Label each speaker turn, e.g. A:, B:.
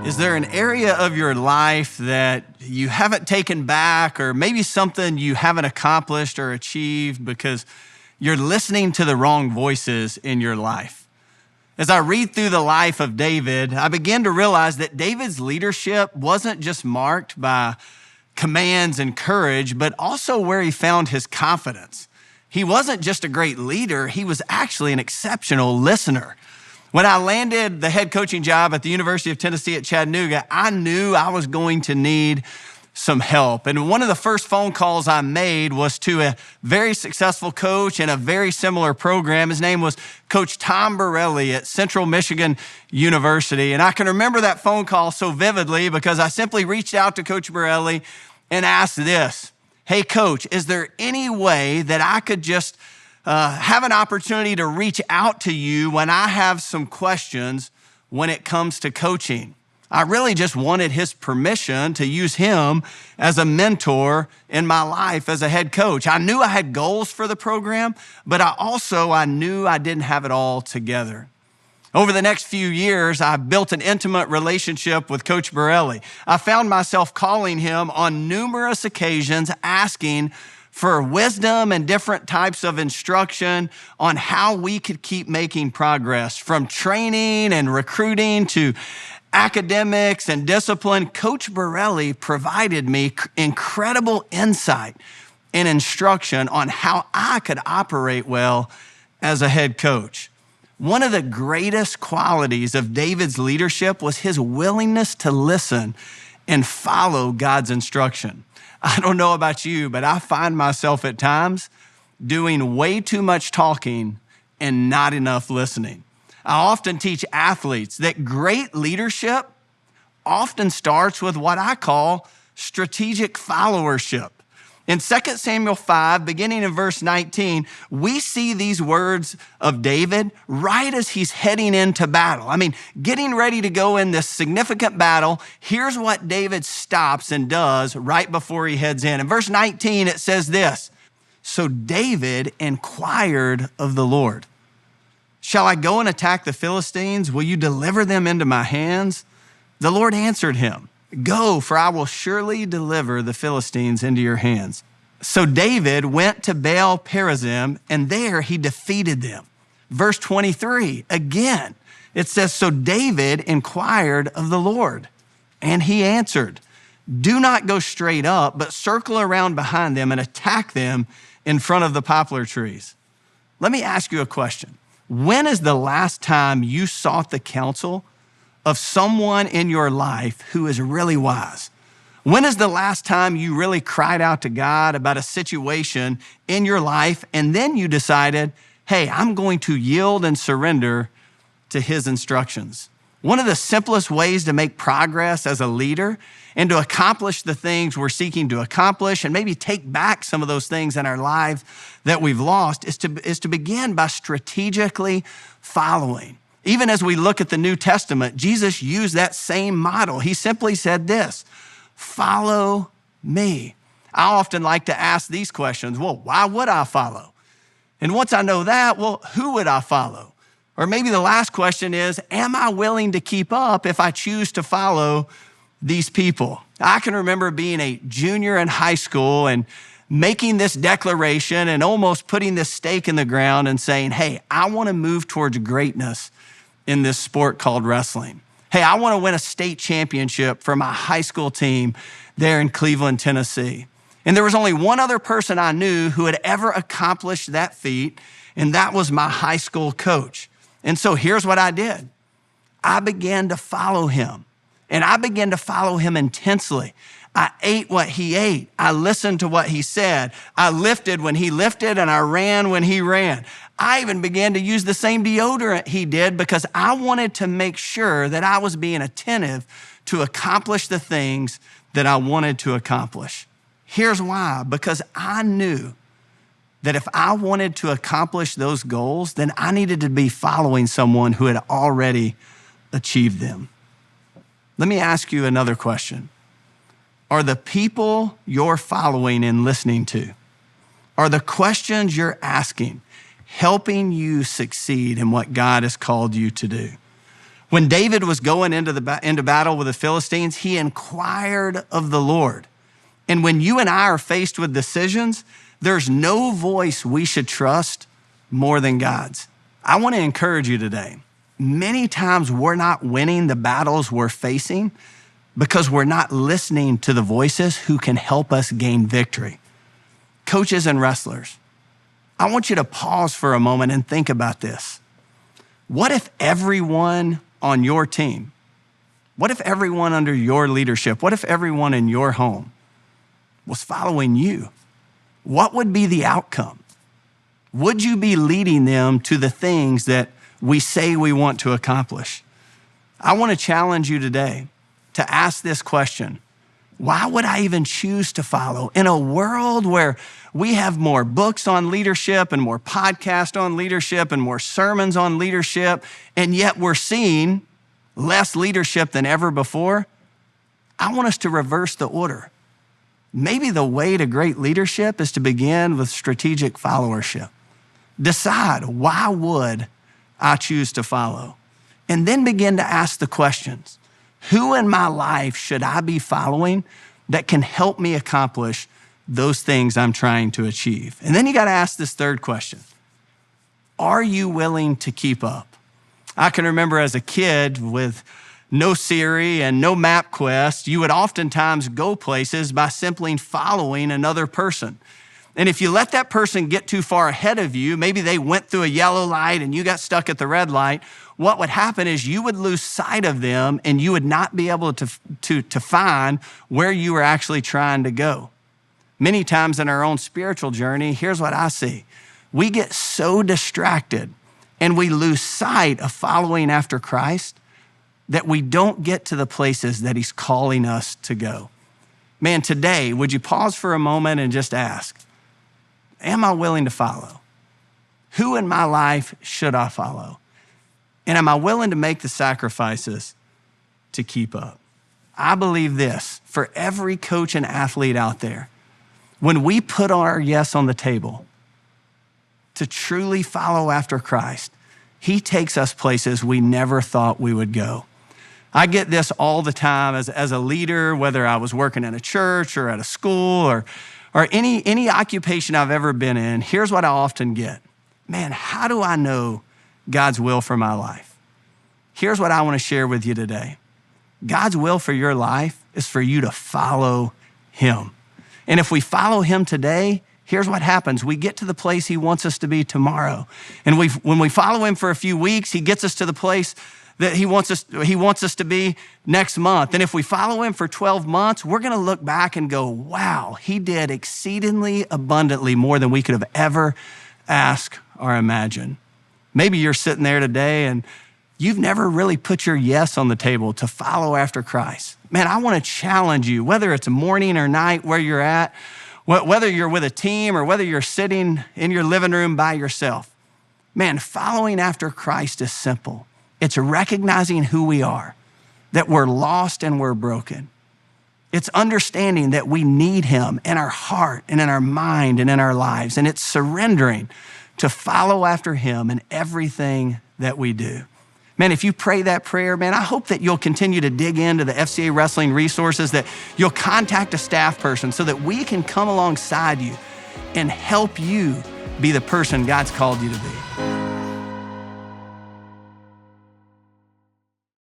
A: Is there an area of your life that you haven't taken back, or maybe something you haven't accomplished or achieved because you're listening to the wrong voices in your life? As I read through the life of David, I began to realize that David's leadership wasn't just marked by commands and courage, but also where he found his confidence. He wasn't just a great leader, he was actually an exceptional listener. When I landed the head coaching job at the University of Tennessee at Chattanooga, I knew I was going to need some help. And one of the first phone calls I made was to a very successful coach in a very similar program. His name was Coach Tom Borelli at Central Michigan University. And I can remember that phone call so vividly because I simply reached out to Coach Borelli and asked this: "Hey, Coach, is there any way that I could just have an opportunity to reach out to you when I have some questions when it comes to coaching?" I really just wanted his permission to use him as a mentor in my life as a head coach. I knew I had goals for the program, but I knew I didn't have it all together. Over the next few years, I built an intimate relationship with Coach Borelli. I found myself calling him on numerous occasions, asking for wisdom and different types of instruction on how we could keep making progress. From training and recruiting to academics and discipline, Coach Borelli provided me incredible insight and instruction on how I could operate well as a head coach. One of the greatest qualities of David's leadership was his willingness to listen and follow God's instruction. I don't know about you, but I find myself at times doing way too much talking and not enough listening. I often teach athletes that great leadership often starts with what I call strategic followership. In 2 Samuel 5, beginning in verse 19, we see these words of David right as he's heading into battle. Getting ready to go in this significant battle. Here's what David stops and does right before he heads in. In verse 19, it says this: "So David inquired of the Lord, 'Shall I go and attack the Philistines? Will you deliver them into my hands?' The Lord answered him, 'Go, for I will surely deliver the Philistines into your hands.' So David went to Baal Perazim, and there he defeated them." Verse 23, again, it says, "So David inquired of the Lord, and he answered, 'Do not go straight up, but circle around behind them and attack them in front of the poplar trees.'" Let me ask you a question. When is the last time you sought the counsel of someone in your life who is really wise? When is the last time you really cried out to God about a situation in your life and then you decided, hey, I'm going to yield and surrender to his instructions? One of the simplest ways to make progress as a leader and to accomplish the things we're seeking to accomplish and maybe take back some of those things in our life that we've lost is to begin by strategically following. Even as we look at the New Testament, Jesus used that same model. He simply said this: "Follow me." I often like to ask these questions. Well, why would I follow? And once I know that, well, who would I follow? Or maybe the last question is, am I willing to keep up if I choose to follow these people? I can remember being a junior in high school and making this declaration and almost putting this stake in the ground and saying, hey, I want to move towards greatness in this sport called wrestling. Hey, I want to win a state championship for my high school team there in Cleveland, Tennessee. And there was only one other person I knew who had ever accomplished that feat, and that was my high school coach. And so here's what I did. I began to follow him, and I began to follow him intensely. I ate what he ate. I listened to what he said. I lifted when he lifted, and I ran when he ran. I even began to use the same deodorant he did because I wanted to make sure that I was being attentive to accomplish the things that I wanted to accomplish. Here's why: because I knew that if I wanted to accomplish those goals, then I needed to be following someone who had already achieved them. Let me ask you another question. Are the people you're following and listening to, are the questions you're asking helping you succeed in what God has called you to do? When David was going into battle with the Philistines, he inquired of the Lord. And when you and I are faced with decisions, there's no voice we should trust more than God's. I want to encourage you today. Many times we're not winning the battles we're facing because we're not listening to the voices who can help us gain victory. Coaches and wrestlers, I want you to pause for a moment and think about this. What if everyone on your team, what if everyone under your leadership, what if everyone in your home was following you? What would be the outcome? Would you be leading them to the things that we say we want to accomplish? I want to challenge you today to ask this question. Why would I even choose to follow? In a world where we have more books on leadership and more podcasts on leadership and more sermons on leadership, and yet we're seeing less leadership than ever before, I want us to reverse the order. Maybe the way to great leadership is to begin with strategic followership. Decide, why would I choose to follow? And then begin to ask the questions. Who in my life should I be following that can help me accomplish those things I'm trying to achieve? And then you got to ask this third question. Are you willing to keep up? I can remember as a kid with no Siri and no MapQuest, you would oftentimes go places by simply following another person. And if you let that person get too far ahead of you, maybe they went through a yellow light and you got stuck at the red light, what would happen is you would lose sight of them and you would not be able to find where you were actually trying to go. Many times in our own spiritual journey, here's what I see. We get so distracted and we lose sight of following after Christ that we don't get to the places that he's calling us to go. Man, today, would you pause for a moment and just ask, am I willing to follow? Who in my life should I follow? And am I willing to make the sacrifices to keep up? I believe this, for every coach and athlete out there, when we put our yes on the table to truly follow after Christ, he takes us places we never thought we would go. I get this all the time as a leader, whether I was working in a church or at a school or any occupation I've ever been in. Here's what I often get. Man, how do I know God's will for my life? Here's what I want to share with you today. God's will for your life is for you to follow him. And if we follow him today, here's what happens. We get to the place he wants us to be tomorrow. And when we follow him for a few weeks, he gets us to the place that he wants us to be next month. And if we follow him for 12 months, we're going to look back and go, wow, he did exceedingly abundantly more than we could have ever asked or imagined. Maybe you're sitting there today and you've never really put your yes on the table to follow after Christ. Man, I want to challenge you, whether it's morning or night where you're at, whether you're with a team or whether you're sitting in your living room by yourself. Man, following after Christ is simple. It's recognizing who we are, that we're lost and we're broken. It's understanding that we need him in our heart and in our mind and in our lives. And it's surrendering to follow after him in everything that we do. Man, if you pray that prayer, man, I hope that you'll continue to dig into the FCA wrestling resources, that you'll contact a staff person so that we can come alongside you and help you be the person God's called you to be.